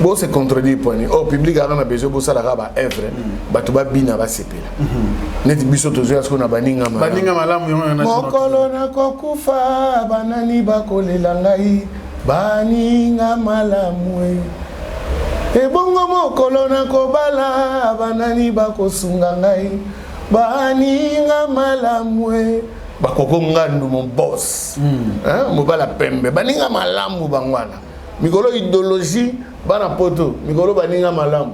Bon c'est contredit point. Oh public a besoin bo sala ba œuvre, bato ba bina ba sepela. Net biso tozo ya skona baninga malamu. Baninga malamu yo na mokolo na kokufa banani bakolela ngai baninga malamu. Ebongo mokolo na kobala banani bakosunga ngai baninga malamwe bakoko ngandu mon boss mobala pembe baninga malamu bangwana mikolo idéologie bana poto mikolo baninga malamu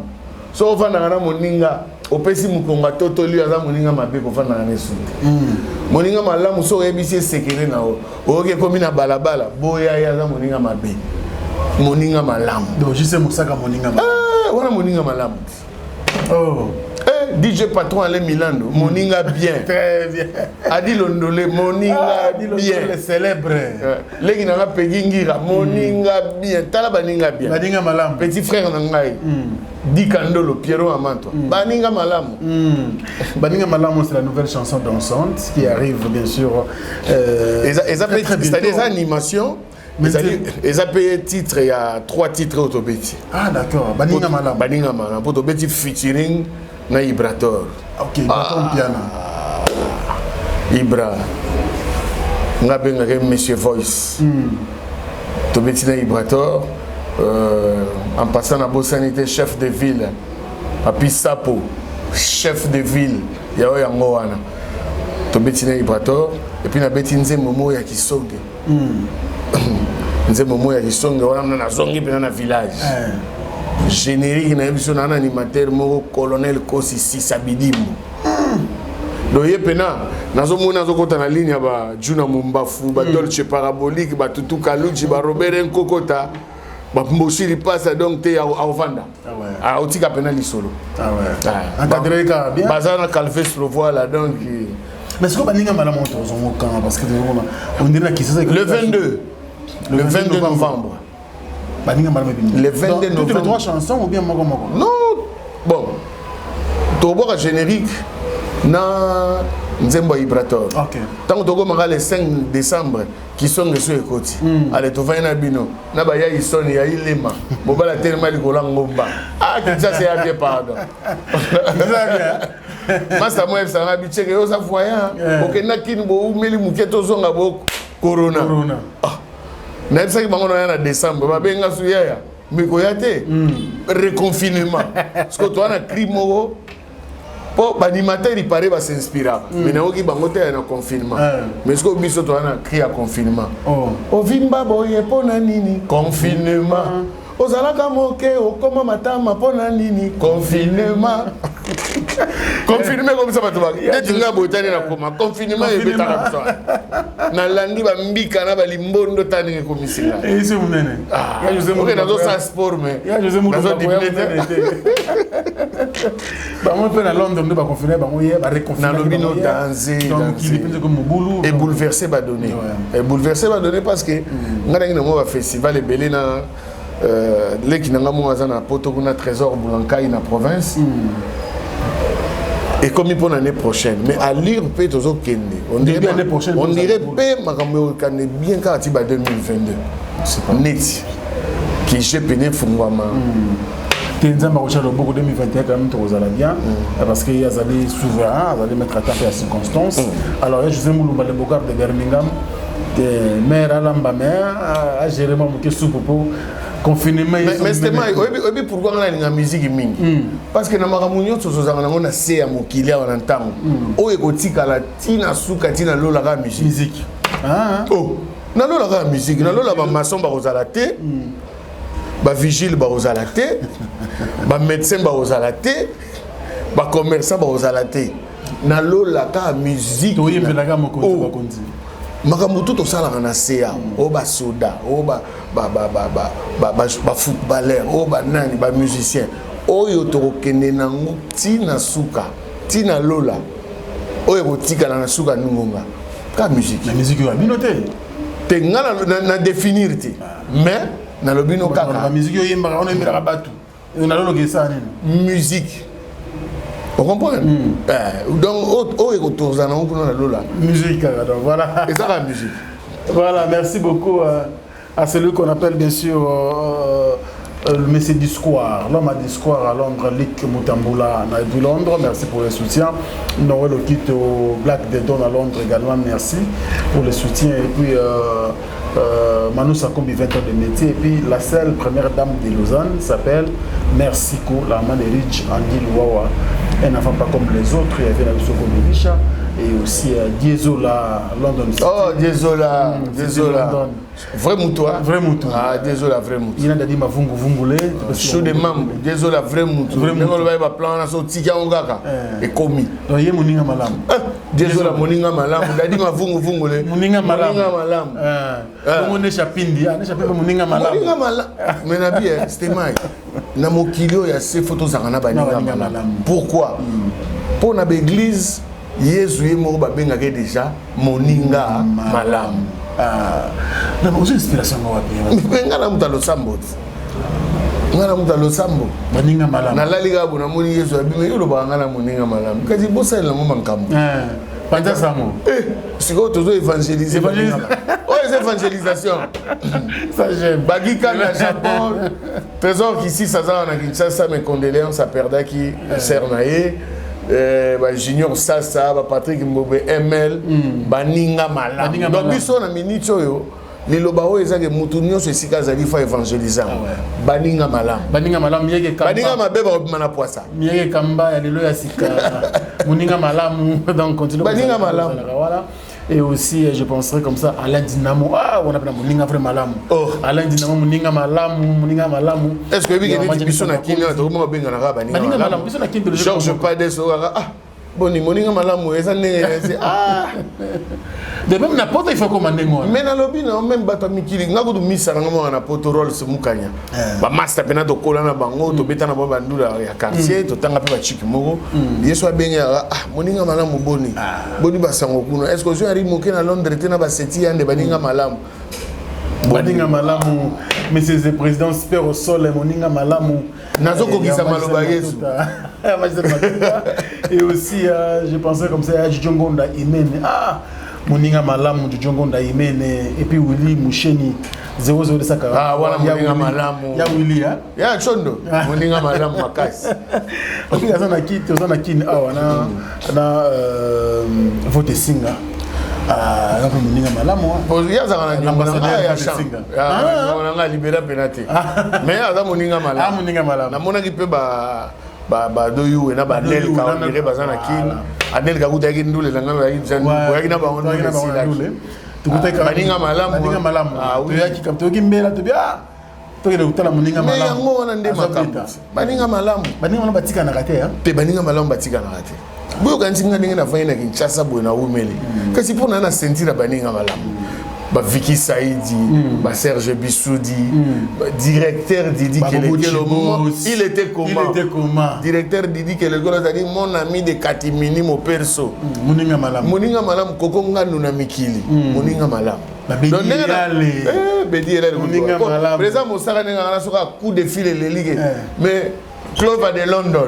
so fanda na moninga opesi mukonga totoli aza moninga mabe ko fanda na nesu moninga malamu so ebisi sekere na o oke komi na balabala boya ya aza moninga mabe moninga malamu donc je sais musaka moninga malamu wana moninga malamu oh DJ Patron ale Milando moninga bien très bien Adi Londole moninga bien le célèbre legi na pegingira moninga bien tala baninga bien baninga malamu petit frère na ngai Di Kandolo Pierrot Amanto baninga malamu baninga malamu c'est la nouvelle chanson dansante qui arrive bien sûr c'est des animations. Mais ils ont payé titre, il y a 3 titres autobéti. Ah d'accord, Baninga Malam. Baninga Malam, autobéti featuring na Ibrator. Ok, Ibrator piano. Ibra. Nga benga ke Monsieur Voice. Autobéti na Ibrator. En passant à Bossanité, chef de ville. Api Sapo, chef de ville. Yao yango wana. Autobéti na Ibrator. Et puis na beti nze momo ya Kisonge. Nze momo ya Kisonge wana na zongi pena na village. Générique na émission na animateur moko colonel Kosi Sisabidimbo. Doye pena nazo mona nazo kota na ligne ba Juna Mumbafu ba Dolce Parabolique ba Tutu Kaluchi ba Robert Nkokota ba Mboshiri passa donc te a Ovanda. Ah ouais. Ah otika pena lisolo. Ah ouais. Encadré ka bien. Bazana Calves le voilà donc. Mais est-ce que Baninga Malam parce que on dirait que c'est le 22. Le 22 novembre. Le 22 novembre. Toutes les 3 chansons ou bien Moko? Non. Bon. Tobo générique. na Nzembo Ibrator. OK. Tant que tu le 5 décembre qui sont les sous écoutes. Allez tu vas na bino. Na ba ya isoni ya ilema. Bobala tellement likola ngomba. Ah ça c'est à bien pardon. Masa moi ça na bicheke yo sa voya. Okenda kini bo umeli muketo zonga bo corona. Ah. Na ça ki bango na décembre ba benga suya. Mais koyate reconfinement. Parce que toi na crime po l'animateur il paraît va s'inspirer. Mais na oki bango te na confinement. Mais ce que biso toi na cri à confinement. O vimba boye pona nini confinement. Ozalaka moke okoma matama pona nini confinement. Confinement comme ça batwa. Dès nga botani na koma confinement et betaka ça. Na landi ba mbika na ba limbondo tani komisinga. Et c'est mon nene. Ya José Moulou. OK dans ça sport mais. Ya José Moulou. Bah moi pe na Londres on va confiner ba moye ba reconfiner. Na lobino danser. Donc il est comme Moulou. Et bouleverser ba donner. Et bouleverser ba donner parce que ngana ngina mo ba festival ebele na les qui n'ont pas na poto kuna trésor Boulankai na province. Et comme pour l'année prochaine, mais à lire peut toujours kende. On dirait peut makambo kane bien quand tu vas 2022. C'est pas net. Qui j'ai peine fungwama. Tenzamba Rochalo beaucoup 2021 quand même trop ala bien parce qu'il y a des souverains, ils allaient mettre à terre les circonstances. Alors je José Moulou le Bogard de Birmingham, de maire Alamba maire à gérer mon soupe pour confinement. Mais c'est moi, oui pourquoi on a une musique mine? Parce que na makamunyo tozozanga na ngona se ya mokili ya wana ntango. O ekotika la tina suka tina lola ka musique. Ah oh, na lola ka musique, na lola ba maçon ba kozala te. Ba vigile ba kozala te. Ba médecin ba kozala te. Ba commerçant ba kozala te. Na lola ka musique. To yembela ka mokonzi ba konzi. Makambo tout osala na CA o ba soda o ba footballeur o ba nani ba musicien oyo to kende na nguti na suka tina lola oyo botika na suka nungonga ka musique la musique yo binote te ngala na définir te mais na lobino kaka la musique yo yemba on yemba batu na lolo gesa nini musique. Vous comprenez? Donc, où est autour de la musique, donc voilà. Et ça, la musique. Voilà, merci beaucoup à celui qu'on appelle bien sûr le monsieur du square, l'homme à du square à Londres, Lick Moutamboula, à Londres. Merci pour le soutien. Noël au kit au Black Dedon à Londres également, merci pour le soutien. Et puis, Manu Sakombi, 20 ans de métier. Et puis, la seule première dame de Lausanne s'appelle Mercico, la maman de Rich Andy Louawa. Elle n'a pas comme les autres, il y avait la Soko Melisha et aussi Diesola, London City. Oh, Diesola, Diesola. Vrai mouton. Vrai mouton. Ah, Diesola, vrai mouton. Il y a des ma vungu vungule. Chou de mambo, Diesola, vrai mouton. Vrai mouton. Il va plan na so tika ongaka et komi. Donc il y a moninga malam. Diesola moninga malam. Dadi ma vungu vungule. Moninga malam. Moninga malam. Comme on est chapindi, on est chapindi moninga malam. Moninga malam. Mais na bien, c'était mai. Na mokilio ya ces photos zakana baninga malam. Pourquoi? Pour na l'église Yesu yemo babengaka déjà moninga malam. Na bozo inspiration wapi? Ngana mutalo sambo. Ngana mutalo sambo. Moninga malam. Na laliga bona moni Yesu abime yolo bangana moninga malam. Kazi bosa la ngoma nkambo. Panja samo. Siko tozo évangéliser. Oh, c'est évangélisation. Ça j'aime. Bagika na Japon. Trésor qu'ici ça na Kinshasa mes condoléances à Perda qui Sernaé. Junior Sasa, Patrick Mbobe, ML, Baninga Malam. Donc, biso na minute oyo, liloba oyo ezake mutu nyonso esika azali fa évangélisant. Baninga Malam. Baninga Malam mieke kamba. Baninga mabeba obimana poisa. Mieke kamba ya lelo ya sika. Muninga Malam donc continue. Baninga Malam. Voilà. Et aussi, je penserais comme ça, Alain Dinamo. Ah, on appelle Moninga vrai Malam. Oh. Alain Dinamo, Moninga Malam, Moninga Malam. Est-ce que vous avez dit que vous avez dit que vous avez dit que vous Georges Pades, ah, boni, Moninga Malam, ah. De même, n'importe il faut commander moi. Mais dans le lobby, même bateau Mikili, n'a pas de mise à la potorol ce Moukanya. Ba master pena de Kolana Bango, to beta na Bandula, ya quartier, to tanga pe ba chikimogo. Yeso benga ah Moninga Malam boni. Boni basango kuno. Est-ce que je arrive moké na Londres tena ba seti ande Baninga Malam. Baninga malamu, messieurs les présidents, super au sol, moninga malamu. Nazoko Gisamaloba Yesu. Et aussi, je pensais comme ça à Djongonda Imene. Ah, moninga malamu, Djongonda Imene. Et puis Willy Moucheni. 00 de Sakara. Ah, voilà, moninga malamu. Ya Willy, hein? Ya Chondo. Moninga malamu makasi. Et puis, il y a un qui a voté Singa. Ah, là, moninga malamu. Il y a un ambassadeur. On a libéré penalty. Mais il y a un moninga malamu. Ah, moninga malamu. Na mona qui peut ba doyu na ba nel ka on dirait bazana kin. Anel ka kuta kin ndule langa ba kin jandu. Boya kin ba on ndule sila. Baninga malamu. Baninga malamu. Ah oui. Tu as qui comme tu gimbela tu bien. Tu es utala moninga malamu. Mais yango wana nde makambo. Baninga malamu. Baninga wana batika na kate ya. Te baninga malamu batika na kate. Boyo kanzinga ndenge na fanya na Kinshasa boyo na umeli. Kasi pona na sentir baninga malamu. Ba Vicky Saïdi, ba Serge Bissoudi, directeur Didi Kelekelo. Il était comment? Directeur Didi Kelekelo, c'est-à-dire mon ami de Katimini, mon perso. Moninga malamu. Moninga malamu koko nganu na mikili. Moninga malamu. Bedi ele. Moninga malamu. Président Moussara nenga soka coup de fil les ligues. Mais Clova de London.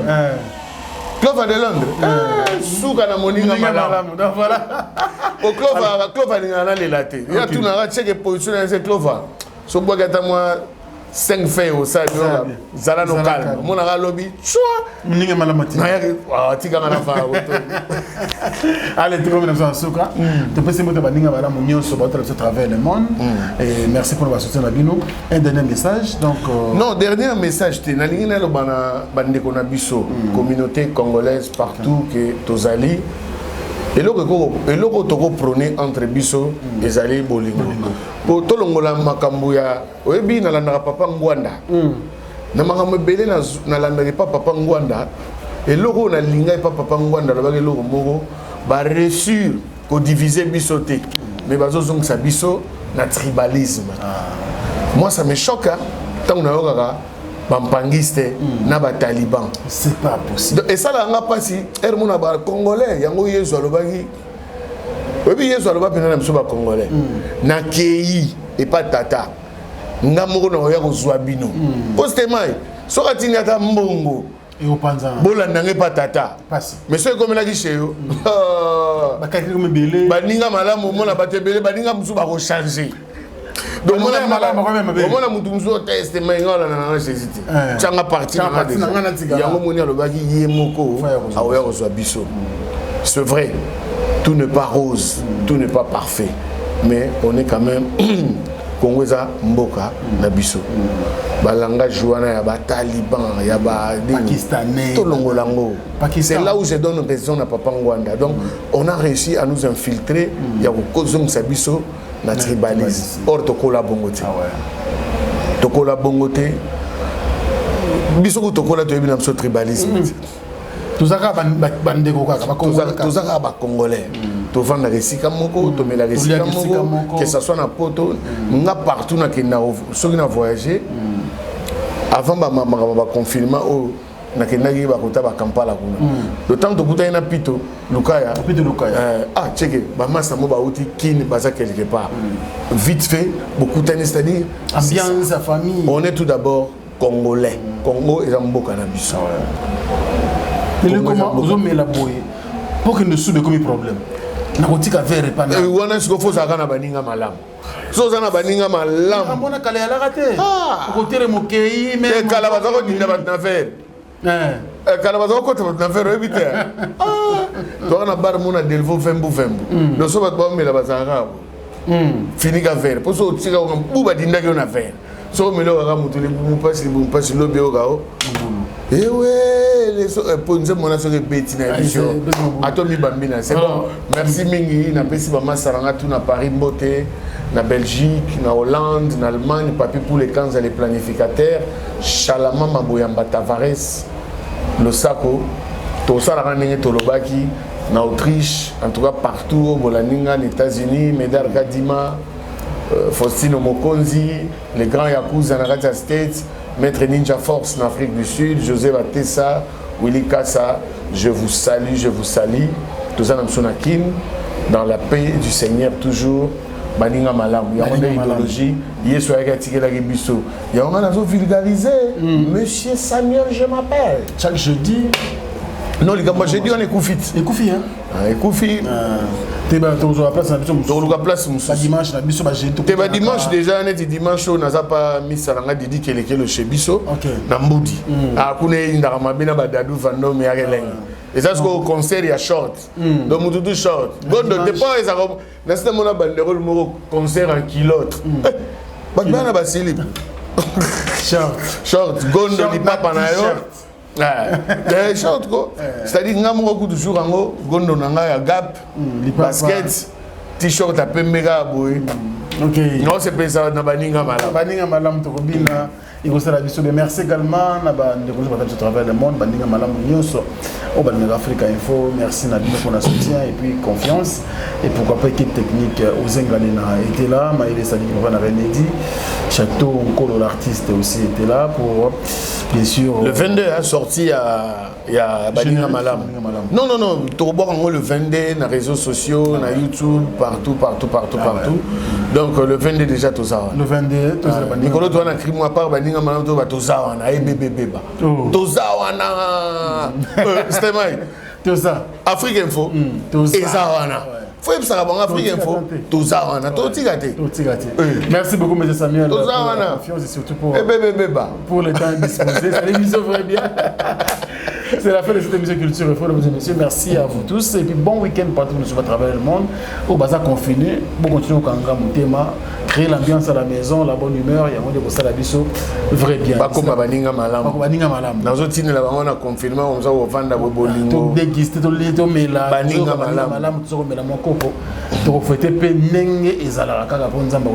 Clova de Londres. Souka na moninga malamu. Donc voilà. Au Clova n'engana les latés. Il y a tout dans la tchèque position dans ce Clova. So bois gata moi 5 faits au ça zala no calme. Mon ara lobby. Choua. Moninga malamati. Ah tika ngana fa. Allez, tu comme dans Souka. Tu peux se mettre baninga malamu nyonso battre à travers le monde. Et merci pour votre soutien Nabino. Un dernier message donc non, dernier message te na lingina lo bana bande ko na biso communauté congolaise partout que tozali. Et loko toko prôné entre biso ezali bolingo. Po tolongola makambo ya oyebi na landa papa Ngwanda. Na makambo belé na landa papa Ngwanda. Et loko na linga papa Ngwanda la ba loko moko ba réussir ko diviser biso te. Mais bazo zong sa biso na tribalisme. Moi ça me choque tant na yokaka bampangiste na ba taliban. C'est pas possible. Et ça là nga pasi hermona ba congolais yango yezo alobaki. Obi yezo aloba pena na mso ba congolais. Na kei et pas tata. Nga moko na ya kozwa bino. Postement soka tini ata mbongo. Et au panza. Bola ndange pas tata. Passe. Mais so comme la kisheyo. Ba kaki comme belé. Ba ninga malamu mona ba tebele ba ninga mso ba ko changer. Donc on a mutu muso test mais ngala na Jésus. Tchanga parti na yango moni alobaki ye moko aoya kozwa biso. C'est vrai. Tout n'est pas rose, tout n'est pas parfait, mais on est quand même Congolais mboka na biso. Balanga jouana ya ba taliban, ya ba pakistanais. Tout longolango. C'est là où je donne raison à Papa Ngwanda. Donc on a réussi à nous infiltrer, ya ko kozong sa biso na tribalisme. Or tokola bongote. Ah ouais. Tokola bongote. Biso ko tokola to yebi na biso tribalisme. Tozaka bandeko kaka ba Congolais. Tozaka ba Congolais. To vendre resika moko, to mela resika moko, que ça soit na poto, nga partout na kenda so na voyager. Avant ba confinement au na kenda ki ba kota ba Kampala kuna. Le temps to kuta na Pito, Lukaya. Pito Lukaya. Ah, check ba massa mo ba uti kin baza quelque part. Vite fait, beaucoup de c'est-à-dire ambiance à famille. On est tout d'abord congolais. Congo et mboka na biso. Mais le comment vous avez la boye pour que nous soude comme problème. Na kotika verre pas na. Wana siko faut ça kana baninga malamu. So za na baninga malamu. Ambona kala ya la raté. Ko tere mokei mais kala bazako dinda batna faire. Kala bazako ko batna faire éviter. To na bar mona delvo fembu. No so batba mela bazaka. Fini ka faire. Pour so tika ko buba dinda ko na faire. So melo ka mutuli bu pasi lobi o kao. Eh ouais, les ponze mona so beti na émission. Atomi bambina, c'est bon. Merci mingi na pesi ba masaranga tout na Paris Mbote, na Belgique, na Hollande, na Allemagne, papi pour les camps et les planificateurs, Chalama Maboyamba Tavares, le Sako, to sala ranenge tolobaki na Autriche, en tout cas partout au Bolaninga, les États-Unis, Medar Kadima, Faustino Mokonzi, les grands Yakuza na Raja States. Maître Ninja Force en Afrique du Sud, José Batessa, Willy Kassa, je vous salue. Tous en Amsonakin, dans la paix du Seigneur toujours. baninga malamu yango nde idéologie yesu ayaki atikelaki biso yango nga nazo vulgariser monsieur Samuel je m'appelle chaque jeudi non likambo jeudi on ekufi hein ekufi te ba tozo la place na biso toluka place mususu ba dimanche na biso ba jeudi te ba dimanche déjà neti dimanche on naza pas misa nanga didi kelekelo chez biso na mbudi kuna indaka mabina ba dadu vandome ya kelenge et ça c'est au concert il y a short donc mututu short gondo te pas ça comme na c'est mon banderole mo concert en kilote ba bana ba slip short gondo ni papa na yo short ko c'est-à-dire ngamo ko toujours ngo gondo nanga ya gap basket t-shirt apembeka boy OK non c'est pas ça na baninga malam to kobina ikosala biso be merci également na ba ndeko zo batatu travers le monde baninga malam nyonso au Banega Africa Info merci na bino pour la soutien et puis confiance et pourquoi pas équipe technique Ozengalena était là Maïle Sadi qui va Renedi Château Nkolo l'artiste aussi était là pour bien sûr le 22 a sorti il y a Baninga Malam. Non, tu revois le 22 dans les réseaux sociaux, dans YouTube, partout. Donc le 22 déjà tout ça. Le 22, tout ça. Nicolas, tu as écrit moi par Baninga Malam, tout ça, on a bébé. Tout ça, on a. C'était moi. Tout ça. Afrique Info. Tout ça. Et ça, on a. Faut que ça va Afrique Info. Tout ça, on a. Tout tigate. Merci beaucoup, M. Samuel. Tout ça, on a. Confiance et surtout pour le temps disposé. Ça l'émission va bien. C'est la fin de cette émission Culture et Info, mesdames et messieurs. Merci à vous tous. Et puis bon week-end partout où nous sommes à travers le monde. Au bazar confiné, pour continuer au Kanga Moutema, créer l'ambiance à la maison, la bonne humeur. Il y a un monde de Bisso, vrai bien. Pas comme Baninga Malam. Dans un tine, on a confirmé, on a vendu à Bobolingo. Tu déguistes, tu l'es, tu mets là. Baninga Malam. Tu remets la mon copo. Tu refais tes pénègnes et Zalaraka, la bonne zamba.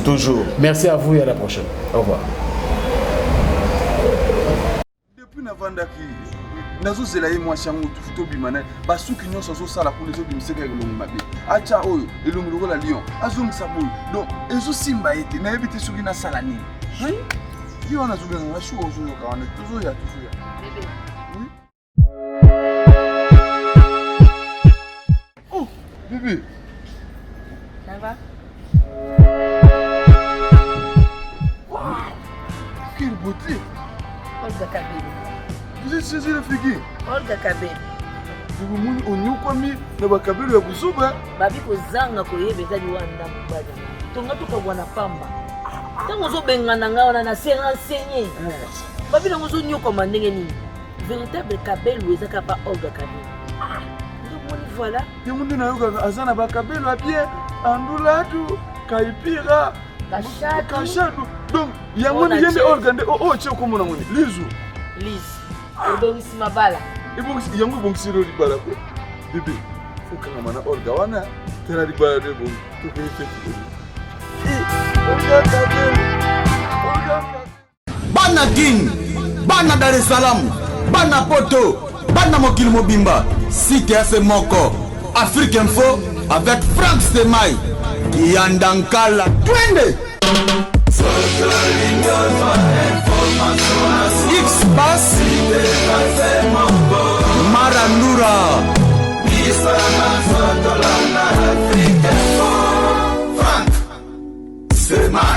Toujours. Merci à vous et à la prochaine. Au revoir. Depuis Navandaki. Nazo zelaye mwasi yango tufuto bimana basuki nyonso zo sala pour les autres bimiseka elongi mabe acha oyo elongi lokola lion azongisa boyo donc ezo simba ete na yebite soki na sala nini yo wana zo benga shu ozo yoka wana toujours ya oh bébé ça va wow quelle beauté Olga Kabeli. Vous êtes saisi la figure Olga Kabeli. Vous mouni onyokwami na bakabelo ya buzuba. Babi kozanga koyeba ezali wanda mubada. Tonga tukabwana pamba. Tango zo bengana ngaona na se renseigner. Babi na zo nyokoma ndenge nini. Véritable Kabeli ezaka pa Olga Kabeli. Donc voilà. Yango ndina yoka azana bakabelo a bien andulatu kaipira kashadu. Donc yango ni yende Olga nde che komona ngoni. Liz. Obongisi mabala. Ibongisi yango bongisi ro libala ko. Bébé, faut que mana Olga wana tera libala de bon. To be feti. Olga Kabeli. Bana Guine, bana Dar es Salaam, bana Poto, bana Mokili Mobimba, Cité AC Moko, Afrique Info avec Franck Stemai, Yandankala, Twende. X-Bass Marandura Franck Stemai.